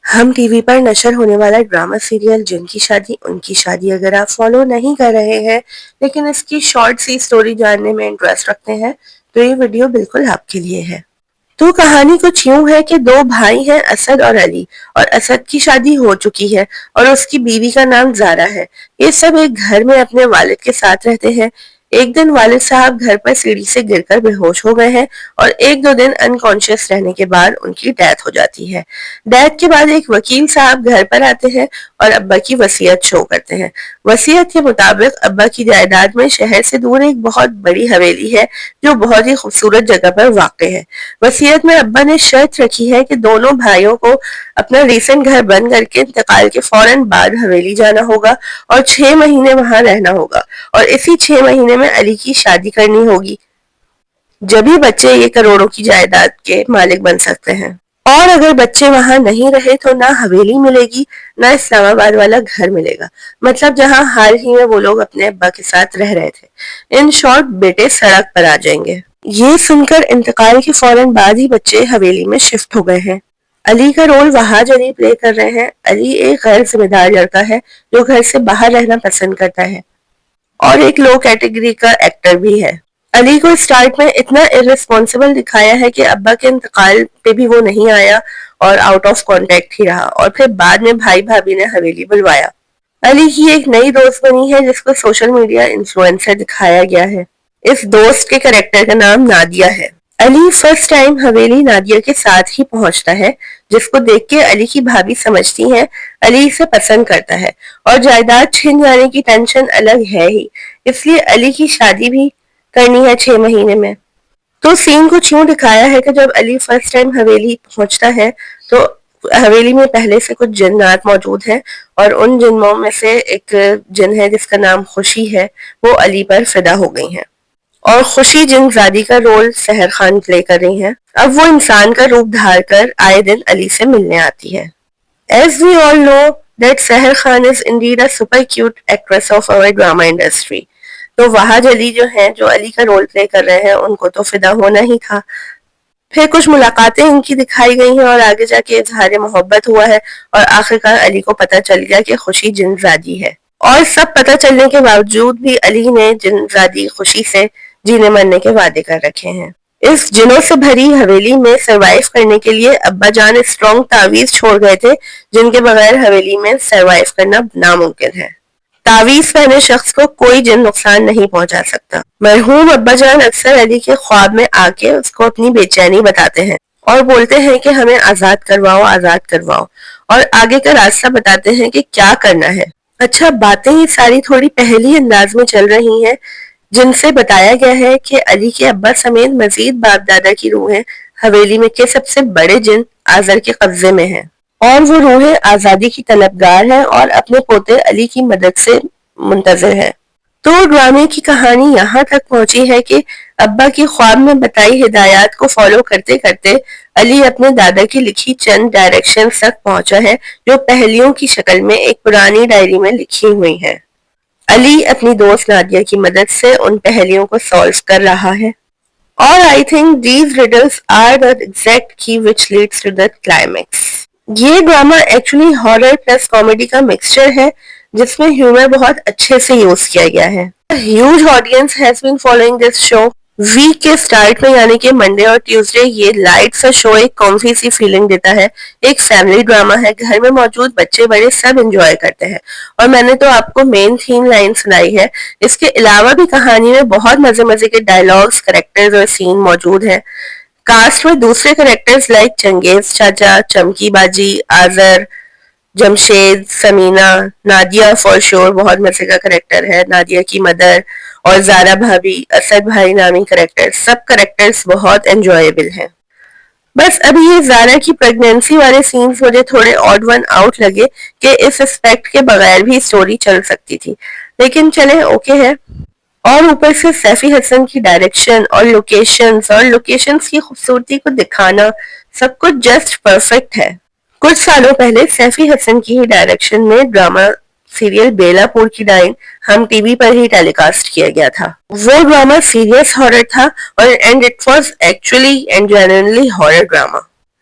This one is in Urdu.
ہم ٹی وی پر نشر ہونے والا ڈرامہ سیریل جن کی شادی ان کی شادی اگر آپ فالو نہیں کر رہے ہیں لیکن اس کی شارٹ سی سٹوری جاننے میں انٹرسٹ رکھتے ہیں تو یہ ویڈیو بالکل آپ کے لیے ہے۔ تو کہانی کچھ یوں ہے کہ دو بھائی ہیں، اسد اور علی، اور اسد کی شادی ہو چکی ہے اور اس کی بیوی کا نام زارا ہے۔ یہ سب ایک گھر میں اپنے والد کے ساتھ رہتے ہیں۔ ایک دن والد صاحب گھر پر سیڑھی سے گر کر بے ہوش ہو گئے ہیں اور ایک دو دن انکانشیس رہنے کے بعد ان کی ڈیتھ ہو جاتی ہے۔ ڈیتھ کے بعد ایک وکیل صاحب گھر پر آتے ہیں اور ابا کی وصیت شو کرتے ہیں۔ وصیت کے مطابق ابا کی جائیداد میں شہر سے دور ایک بہت بڑی حویلی ہے جو بہت ہی خوبصورت جگہ پر واقع ہے۔ وصیت میں ابا نے شرط رکھی ہے کہ دونوں بھائیوں کو اپنا ریسنٹ گھر بند کر کے انتقال کے فوراً بعد حویلی جانا ہوگا اور 6 مہینے وہاں رہنا ہوگا، اور اسی 6 مہینے میں علی کی شادی کرنی ہوگی، جبھی بچے یہ کروڑوں کی جائیداد کے مالک بن سکتے ہیں۔ اور اگر بچے وہاں نہیں رہے تو نہ حویلی ملے گی نہ اسلام آباد والا گھر ملے گا، مطلب جہاں حال ہی میں وہ لوگ اپنے ابا کے ساتھ رہ رہے تھے۔ ان شارٹ بیٹے سڑک پر آ جائیں گے۔ یہ سن کر انتقال کے فوراً بعد ہی بچے حویلی میں شفٹ ہو گئے ہیں۔ علی کا رول وہاج علی پلے کر رہے ہیں۔ علی ایک غیر ذمہ دار لڑکا ہے جو گھر سے باہر رہنا پسند کرتا ہے اور ایک لو کیٹیگری کا ایکٹر بھی ہے۔ علی کو اسٹارٹ میں اتنا ارریسپانسبل دکھایا ہے کہ ابا کے انتقال پہ بھی وہ نہیں آیا اور آؤٹ آف کانٹیکٹ ہی رہا، اور پھر بعد میں بھائی بھابھی نے حویلی بلوایا۔ علی کی ایک نئی دوست بنی ہے جس کو سوشل میڈیا انفلوئنسر دکھایا گیا ہے۔ اس دوست کے کریکٹر کا نام نادیہ ہے۔ علی فرسٹ ٹائم حویلی نادیہ کے ساتھ ہی پہنچتا ہے، جس کو دیکھ کے علی کی بھابھی سمجھتی ہیں علی اسے پسند کرتا ہے، اور جائیداد چھن جانے کی ٹینشن الگ ہے ہی، اس لیے علی کی شادی بھی کرنی ہے 6 مہینے میں۔ تو سین کچھ یوں دکھایا ہے کہ جب علی فرسٹ ٹائم حویلی پہنچتا ہے تو حویلی میں پہلے سے کچھ جنات موجود ہیں، اور ان جنوں میں سے ایک جن ہے جس کا نام خوشی ہے، وہ علی پر فدا ہو گئی ہیں، اور خوشی جن زادی کا رول سحر خان پلے کر رہی ہیں۔ اب وہ انسان کا روپ دھار کر آئے دن علی سے ملنے آتی ہے۔ As we all know that Sahar Khan is indeed a super cute actress of our drama industry. تو وہاج علی جو ہیں جو علی کا رول پلے کر رہے ہیں ان کو تو فدا ہونا ہی تھا۔ پھر کچھ ملاقاتیں ان کی دکھائی گئی ہیں اور آگے جا کے اظہار محبت ہوا ہے، اور آخرکار علی کو پتہ چل گیا کہ خوشی جن زادی ہے، اور سب پتہ چلنے کے باوجود بھی علی نے جن زادی خوشی سے جینے مرنے کے وعدے کر رکھے ہیں۔ اس جنوں سے بھری حویلی میں سروائیو کرنے کے لیے ابا جان اسٹرانگ تعویذ چھوڑ گئے تھے جن کے بغیر حویلی میں سروائیو کرنا ناممکن ہے۔ تعویذ پہنے شخص کو کوئی جن نقصان نہیں پہنچا سکتا۔ مرحوم ابا جان اکثر علی کے خواب میں آ کے اس کو اپنی بے چینی بتاتے ہیں اور بولتے ہیں کہ ہمیں آزاد کرواؤ آزاد کرواؤ، اور آگے کا راستہ بتاتے ہیں کہ کیا کرنا ہے۔ اچھا، باتیں یہ ساری تھوڑی پہلی انداز میں چل رہی ہیں جن سے بتایا گیا ہے کہ علی کے ابا سمیت مزید باپ دادا کی روحیں حویلی میں کے سب سے بڑے جن آزر کے قبضے میں ہیں، اور وہ روحیں آزادی کی طلبگار ہیں اور اپنے پوتے علی کی مدد سے منتظر ہیں۔ تو ڈرامے کی کہانی یہاں تک پہنچی ہے کہ ابا کی خواب میں بتائی ہدایات کو فالو کرتے کرتے علی اپنے دادا کی لکھی چند ڈائریکشنز تک پہنچا ہے جو پہلیوں کی شکل میں ایک پرانی ڈائری میں لکھی ہوئی ہیں۔ علی اپنی دوست نادیہ کی مدد سے ان پہلیوں کو سالو کر رہا ہے، اور I think these riddles are the exact key which leads to the climax۔ یہ drama actually horror plus comedy کا مکسچر ہے جس میں ہیومر بہت اچھے سے یوز کیا گیا ہے۔ Huge audience has been following this show. Week کے سٹارٹ میں یعنی کہ منڈے اور ٹیوزڈے یہ لائٹ سا شو ایک کامفی سی فیلنگ دیتا ہے۔ ایک فیملی ڈرامہ ہے، گھر میں موجود بچے بڑے سب انجوائے کرتے ہیں، اور میں نے تو آپ کو مین تھیم لائن سنائی ہے۔ اس کے علاوہ بھی کہانی میں بہت مزے مزے کے ڈائلاگز، کریکٹرز اور سین موجود ہیں۔ کاسٹ میں دوسرے کریکٹرز لائک چنگیز چاچا، چمکی باجی، آزر، جمشید، سمینہ، نادیہ فور شور بہت مزے کا کریکٹر ہے، نادیہ کی مدر، اور زارا بھابی، اسد بھائی نامی کریکٹر، سب کریکٹرز بہت انجوائیبل ہیں۔ بس ابھی یہ زارا کی پریگنینسی والے سینز مجھے تھوڑے آڈ ون آؤٹ لگے کہ اس اسپیکٹ کے بغیر بھی سٹوری چل سکتی تھی، لیکن چلیں اوکے ہے۔ اور اوپر سے سیفی حسن کی ڈائریکشن اور لوکیشنز کی خوبصورتی کو دکھانا سب کچھ جسٹ پرفیکٹ ہے۔ کچھ سالوں پہلے سیفی حسن کی ہی ڈائریکشن میں ڈرامہ سیریل بیلا پور کی ڈائن ہم ٹی وی پر ہی ٹیلی کاسٹ کیا گیا تھا۔ وہ ڈرامہ سیریس ہارر تھا، اور and it was actually and genuinely horror drama.